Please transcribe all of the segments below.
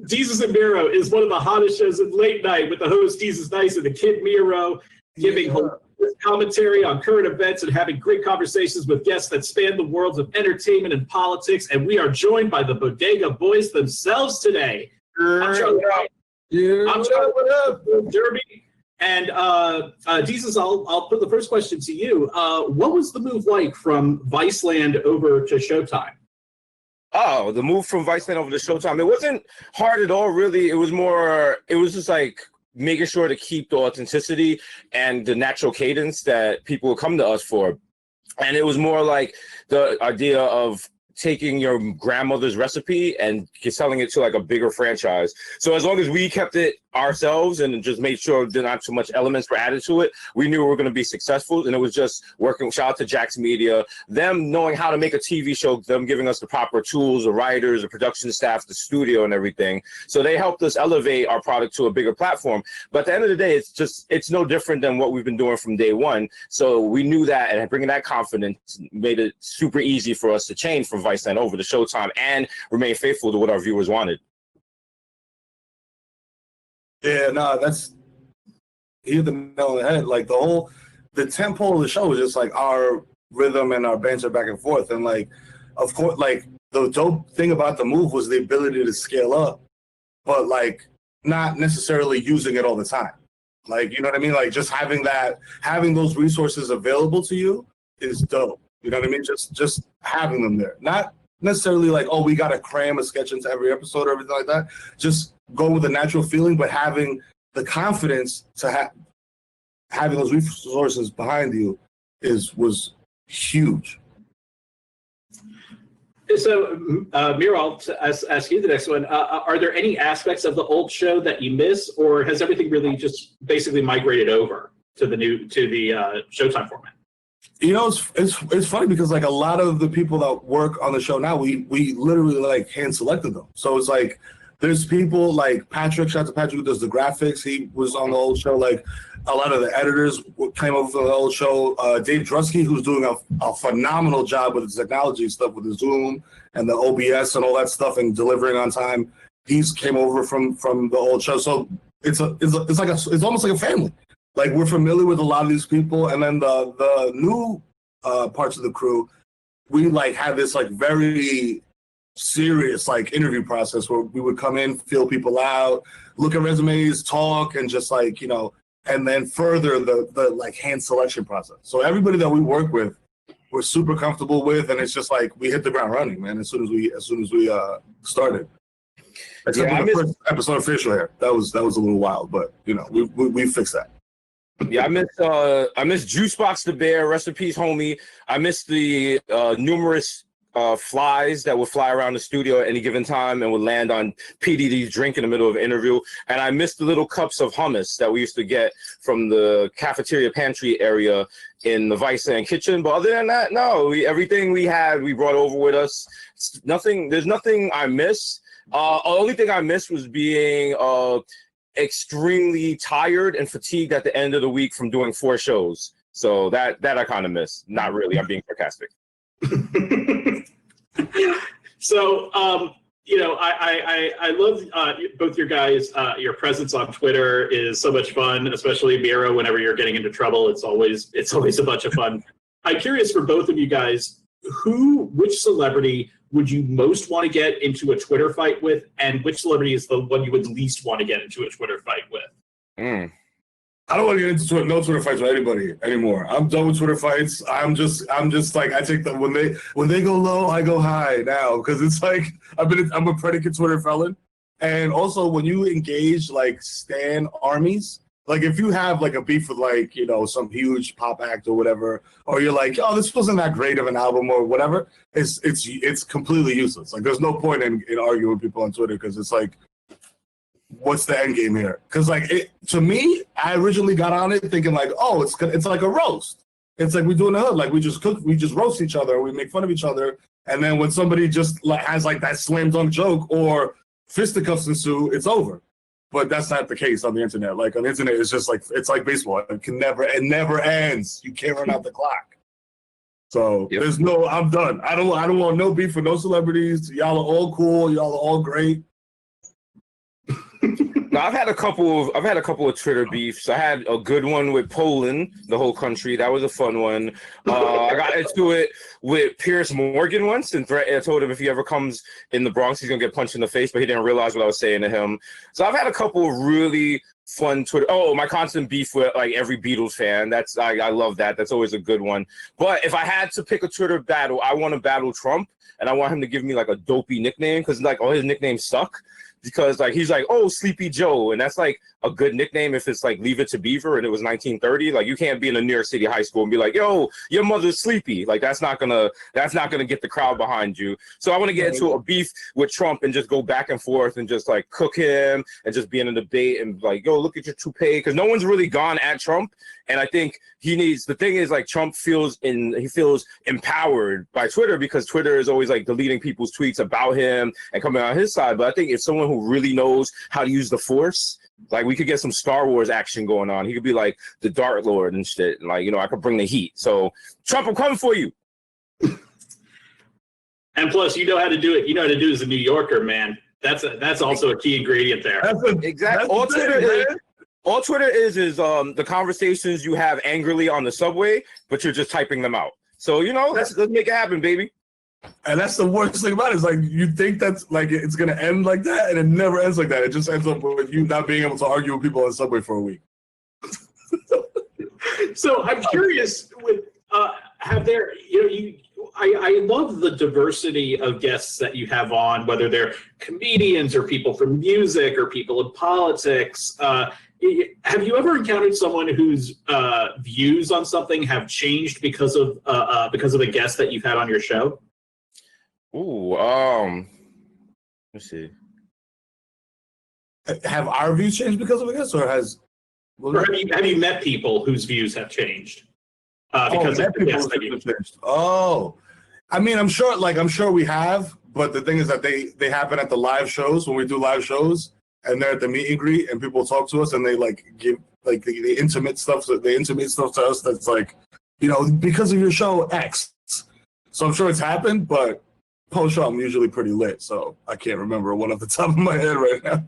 Desus and Mero is one of the hottest shows in late night with the host Desus Nice and the Kid Mero giving commentary on current events and having great conversations with guests that span the worlds of entertainment and politics. And we are joined by the Bodega Boys themselves today. I'm Charlie. I'm Charlie Derby. And Jesus, I'll put the first question to you. What was the move like from Viceland over to Showtime? Oh, the move from Viceland over to Showtime. It wasn't hard at all, really. It was just like making sure to keep the authenticity and the natural cadence that people would come to us for. And it was more like the idea of taking your grandmother's recipe and selling it to like a bigger franchise. So as long as we kept it ourselves and just made sure there not too much elements were added to it, we knew we were going to be successful. And it was just working. Shout out to Jax Media, them knowing how to make a TV show, them giving us the proper tools, the writers, the production staff, the studio, and everything. So they helped us elevate our product to a bigger platform. But at the end of the day, it's no different than what we've been doing from day one. So we knew that, and bringing that confidence made it super easy for us to change from Viceland over to Showtime and remain faithful to what our viewers wanted. Yeah, no, that's you hit the nail on the head. Like the tempo of the show was just like our rhythm and our banter back and forth. And like, of course, like the dope thing about the move was the ability to scale up, but like not necessarily using it all the time. Like, you know what I mean? Like just having those resources available to you is dope. You know what I mean? Just having them there. Not necessarily like, oh, we got to cram a sketch into every episode or everything like that. Just go with a natural feeling, but having the confidence to having those resources behind you was huge. So, Miro, I'll ask you the next one. Are there any aspects of the old show that you miss, or has everything really just basically migrated over to the Showtime format? You know, it's funny because like a lot of the people that work on the show now, we literally like hand selected them. So it's like there's people like Patrick, shout out to Patrick who does the graphics. He was on the old show. Like a lot of the editors came over from the old show. Dave Drusky, who's doing a phenomenal job with the technology stuff with the Zoom and the OBS and all that stuff and delivering on time. He's came over from the old show. So it's almost like a family. Like we're familiar with a lot of these people, and then the new parts of the crew, we like had this like very serious like interview process where we would come in, feel people out, look at resumes, talk, and just like, you know, and then further the like hand selection process. So everybody that we work with, we're super comfortable with, and it's just like we hit the ground running, man. As soon as we started. Except for the first episode of Facial Hair, that was a little wild, but you know we fixed that. Yeah, I miss Juicebox the Bear, rest in peace, homie. I miss the numerous flies that would fly around the studio at any given time and would land on PDD's drink in the middle of an interview. And I miss the little cups of hummus that we used to get from the cafeteria pantry area in the Viceland kitchen. But other than that, no, everything we had, we brought over with us. There's nothing I miss. The only thing I missed was being extremely tired and fatigued at the end of the week from doing 4 shows. So that I kind of miss. Not really. I'm being sarcastic. So, you know, I love both your guys. Your presence on Twitter is so much fun, especially Mero. Whenever you're getting into trouble, it's always a bunch of fun. I'm curious for both of you guys, which celebrity would you most want to get into a Twitter fight with, and which celebrity is the one you would least want to get into a Twitter fight with? I don't want to get into no Twitter fights with anybody anymore. I'm done with Twitter fights. I'm just like, I take them when they go low, I go high now, because it's like I'm a predicate Twitter felon, and also when you engage like stan armies. Like if you have like a beef with like, you know, some huge pop act or whatever, or you're like, oh, this wasn't that great of an album or whatever, it's completely useless. Like there's no point in arguing with people on Twitter because it's like, what's the end game here? Because like to me, I originally got on it thinking like, oh, it's like a roast. It's like we do in the hood, like we just roast each other, we make fun of each other, and then when somebody just like has like that slam dunk joke or fisticuffs ensue, it's over. But that's not the case on the internet. Like on the internet, it's just like it's like baseball. It never ends. You can't run out the clock. So There's no. I'm done. I don't want no beef with no celebrities. Y'all are all cool. Y'all are all great. No, I've had a couple of Twitter beefs. I had a good one with Poland, the whole country. That was a fun one. I got into it with Pierce Morgan once, and I told him if he ever comes in the Bronx, he's gonna get punched in the face. But he didn't realize what I was saying to him. So I've had a couple of really fun Twitter. Oh, my constant beef with like every Beatles fan. I love that. That's always a good one. But if I had to pick a Twitter battle, I want to battle Trump, and I want him to give me like a dopey nickname because like all his nicknames suck. Because like he's like, oh, Sleepy Joe, and that's like a good nickname if it's like Leave It to Beaver and it was 1930. Like you can't be in a New York City high school and be like, yo, your mother's sleepy. Like that's not gonna get the crowd behind you. So I want to get into a beef with Trump and just go back and forth and just like cook him and just be in a debate and like, yo, look at your toupee, because no one's really gone at Trump. And I think the thing is like Trump feels empowered by Twitter because Twitter is always like deleting people's tweets about him and coming on his side. But I think if someone who really knows how to use the force, like we could get some Star Wars action going on. He could be like the Dark Lord and shit. And like, you know, I could bring the heat. So Trump, I'm coming for you. And plus, you know how to do it. You know how to do it as a New Yorker, man. That's also a key ingredient there. Exactly. All Twitter is the conversations you have angrily on the subway, but you're just typing them out. So, you know, let's make it happen, baby. And that's the worst thing about it is like you think that's like it's gonna end like that, and it never ends like that. It just ends up with you not being able to argue with people on the subway for a week. So I'm curious with I love the diversity of guests that you have on, whether they're comedians or people from music or people in politics. Have you ever encountered someone whose views on something have changed because of a guest that you've had on your show? Ooh, let's see. Have our views changed because of a guest, or has? Or have you met people whose views have changed because of the guests that you've changed? Oh, I mean, I'm sure we have, but the thing is that they happen at the live shows when we do live shows. And they're at the meet and greet, and people talk to us, and they like give like the intimate stuff. So they intimate stuff to us that's like, you know, because of your show X. So I'm sure it's happened, but post show I'm usually pretty lit, so I can't remember one off the top of my head right now.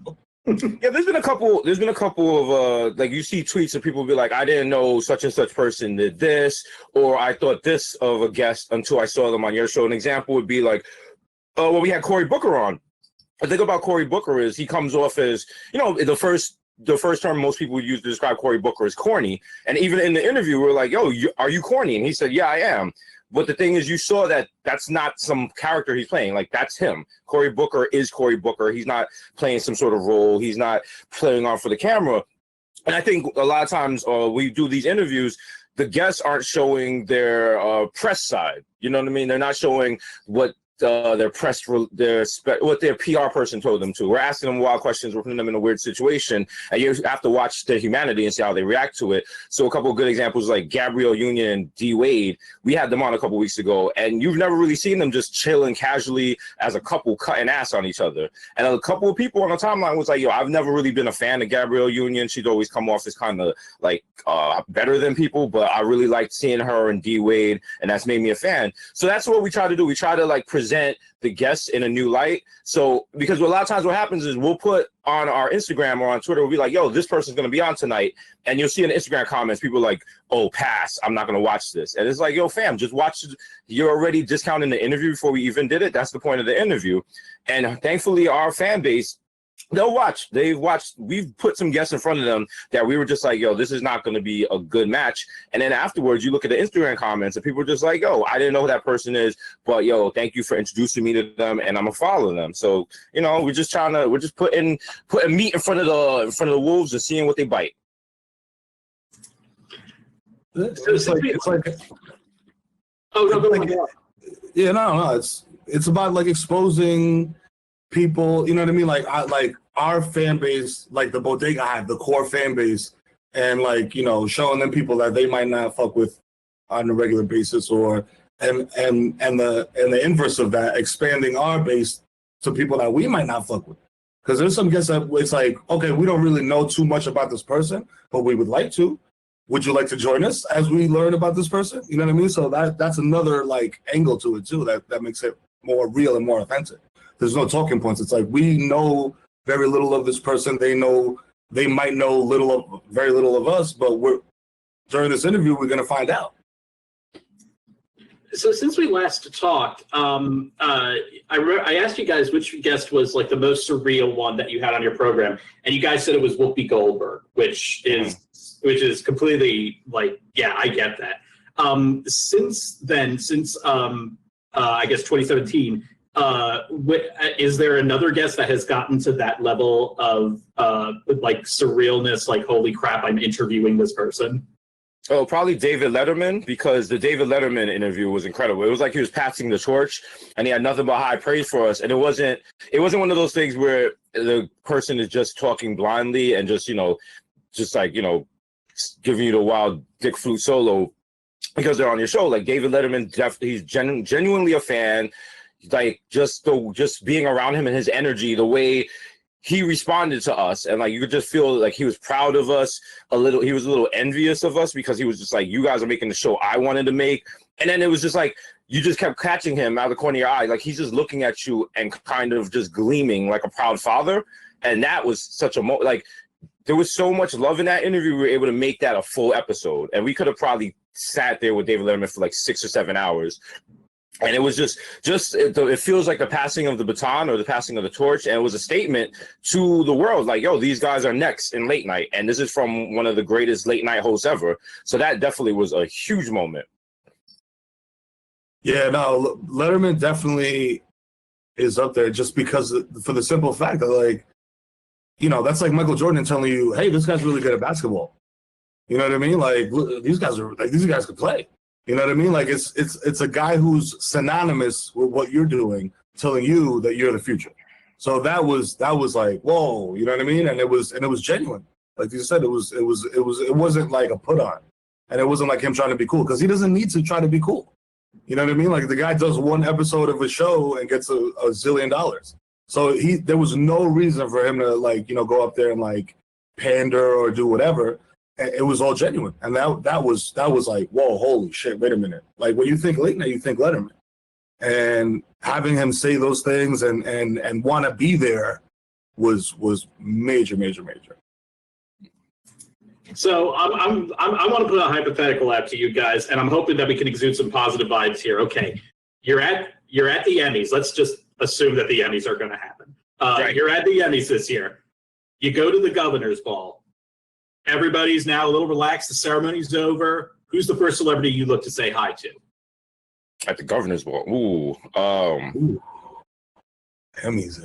Yeah, there's been a couple of like you see tweets of people be like, I didn't know such and such person did this, or I thought this of a guest until I saw them on your show. An example would be like, well, we had Cory Booker on. The thing about Cory Booker is he comes off as, you know, the first term most people use to describe Cory Booker is corny. And even in the interview, we're like, yo, are you corny? And he said, yeah, I am. But the thing is, you saw that that's not some character he's playing. Like, that's him. Cory Booker is Cory Booker. He's not playing some sort of role. He's not playing on for the camera. And I think a lot of times we do these interviews, the guests aren't showing their press side. You know what I mean? They're not showing what their what their PR person told them to. We're asking them wild questions. We're putting them in a weird situation, and you have to watch their humanity and see how they react to it. So a couple of good examples like Gabrielle Union and D Wade, we had them on a couple of weeks ago, and you've never really seen them just chilling casually as a couple cutting ass on each other. And a couple of people on the timeline was like, yo, I've never really been a fan of Gabrielle Union. She'd always come off as kind of like better than people, but I really liked seeing her and D Wade, and that's made me a fan. So that's what we try to do. We try to like present the guests in a new light. So because a lot of times what happens is we'll put on our Instagram or on Twitter, we'll be like, yo, this person's going to be on tonight. And you'll see in the Instagram comments, people like, oh, pass, I'm not going to watch this. And it's like, yo, fam, just watch. You're already discounting the interview before we even did it. That's the point of the interview. And thankfully our fan base, they'll watch. They've watched. We've put some guests in front of them that we were just like, yo, this is not going to be a good match. And then afterwards, you look at the Instagram comments and people are just like, yo, I didn't know who that person is, but yo, thank you for introducing me to them, and I'm gonna follow them. So you know, we're just putting meat in front of the wolves and seeing what they bite. It's like oh no, go ahead. Yeah, no. It's about like exposing people, you know what I mean? Like our fan base, like the Bodega Hive, the core fan base, and like, you know, showing them people that they might not fuck with on a regular basis, or and the inverse of that, expanding our base to people that we might not fuck with. Because there's some guests that it's like, okay, we don't really know too much about this person, but we would like to. Would you like to join us as we learn about this person? You know what I mean? So that's another like angle to it too, that makes it more real and more authentic. There's no talking points. It's like we know very little of this person. They might know very little of us, but during this interview, we're going to find out. So since we last talked, I asked you guys which guest was like the most surreal one that you had on your program, and you guys said it was Whoopi Goldberg, which is completely like, yeah, I get that. Since then, I guess 2017, is there another guest that has gotten to that level of like surrealness, like holy crap, I'm interviewing this person? Oh, probably David Letterman, because the David Letterman interview was incredible. It was like he was passing the torch, and he had nothing but high praise for us. And it wasn't one of those things where the person is just talking blindly and just giving you the wild dick flute solo because they're on your show. Like David Letterman, he's genuinely a fan. Like just being around him and his energy, the way he responded to us, and like you could just feel like he was proud of us a little. He was a little envious of us because he was just like, you guys are making the show I wanted to make. And then it was just like you just kept catching him out of the corner of your eye, like he's just looking at you and kind of just gleaming like a proud father. And that was such a like there was so much love in that interview. We were able to make that a full episode, and we could have probably sat there with David Letterman for like 6 or 7 hours. And it was it feels like the passing of the baton or the passing of the torch. And it was a statement to the world, like, yo, these guys are next in late night. And this is from one of the greatest late night hosts ever. So that definitely was a huge moment. Yeah, no, Letterman definitely is up there just because for the simple fact that, like, you know, that's like Michael Jordan telling you, hey, this guy's really good at basketball. You know what I mean? Like, these guys can play. You know what I mean? Like it's a guy who's synonymous with what you're doing, telling you that you're the future. So that was like, whoa, you know what I mean? And it was genuine. Like you said, it wasn't like a put on, and it wasn't like him trying to be cool, because he doesn't need to try to be cool. You know what I mean? Like the guy does one episode of a show and gets a zillion dollars. So there was no reason for him to, like, you know, go up there and like pander or do whatever. It was all genuine, and that was like, whoa, holy shit, wait a minute. Like when you think late night, you think Letterman, and having him say those things and want to be there was major. So I want to put a hypothetical out to you guys, and I'm hoping that we can exude some positive vibes here. Okay, you're at the Emmys. Let's just assume that the Emmys are going to happen. Right. You're at the Emmys this year. You go to the governor's ball. Everybody's now a little relaxed. The ceremony's over. Who's the first celebrity you look to say hi to? At the governor's ball. Emmys.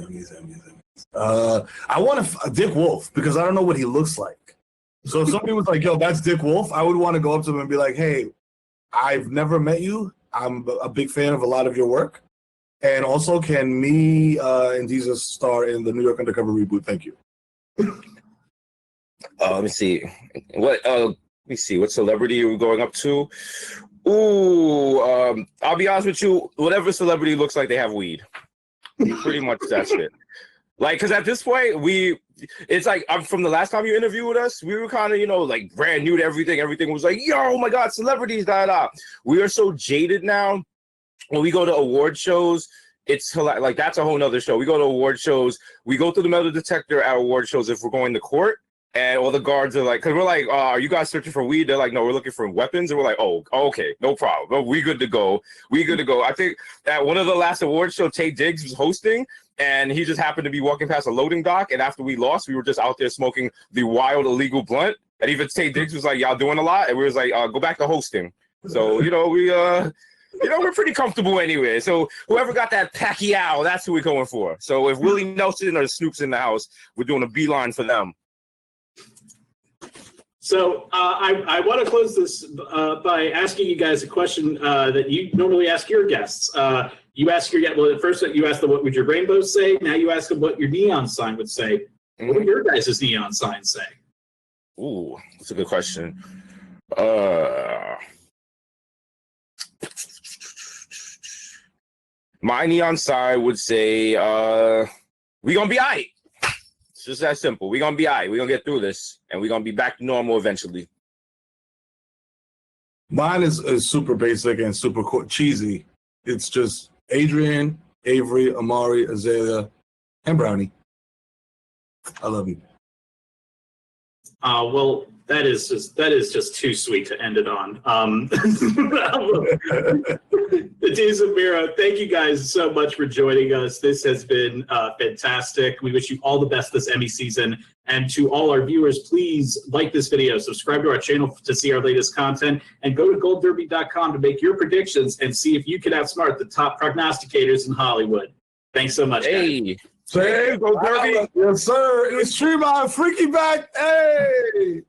I want Dick Wolf, because I don't know what he looks like. So if somebody was like, yo, that's Dick Wolf, I would want to go up to him and be like, hey, I've never met you. I'm a big fan of a lot of your work. And also, can me and Desus star in the New York Undercover reboot? Thank you. Let me see. What celebrity are we going up to? I'll be honest with you. Whatever celebrity looks like they have weed. Pretty much that's it. Like, because at this point, it's like, from the last time you interviewed with us, we were kind of, you know, like brand new to everything. Everything was like, yo, oh my God, celebrities, da. We are so jaded now. When we go to award shows, it's like, that's a whole nother show. We go to award shows. We go through the metal detector at award shows if we're going to court. And all the guards are like, because we're like, are you guys searching for weed? They're like, no, we're looking for weapons. And we're like, oh, okay, no problem. Oh, we good to go. I think at one of the last awards show, Tay Diggs was hosting, and he just happened to be walking past a loading dock. And after we lost, we were just out there smoking the wild illegal blunt. And even Tay Diggs was like, y'all doing a lot? And we was like, go back to hosting. So, you know, we're pretty comfortable anyway. So whoever got that Pacquiao, that's who we're going for. So if Willie Nelson or Snoop's in the house, we're doing a beeline for them. So I want to close this by asking you guys a question that you normally ask your guests. You ask at first you asked them what would your rainbow say. Now you ask them what your neon sign would say. What would your guys' neon sign say? Ooh, that's a good question. My neon sign would say, we gonna be all right. It's just that simple. We're going to be all right. We're going to get through this, and we're going to be back to normal eventually. Mine is super basic and super cheesy. It's just Adrian, Avery, Amari, Azalea, and Brownie. I love you. Well, that is just too sweet to end it on. Desus and Mero, thank you guys so much for joining us. This has been fantastic. We wish you all the best this Emmy season. And to all our viewers, please like this video, subscribe to our channel to see our latest content, and go to goldderby.com to make your predictions and see if you can outsmart the top prognosticators in Hollywood. Thanks so much, guys. Hey, go Derby. Yes, sir. It was Stream on Freaky back. Hey.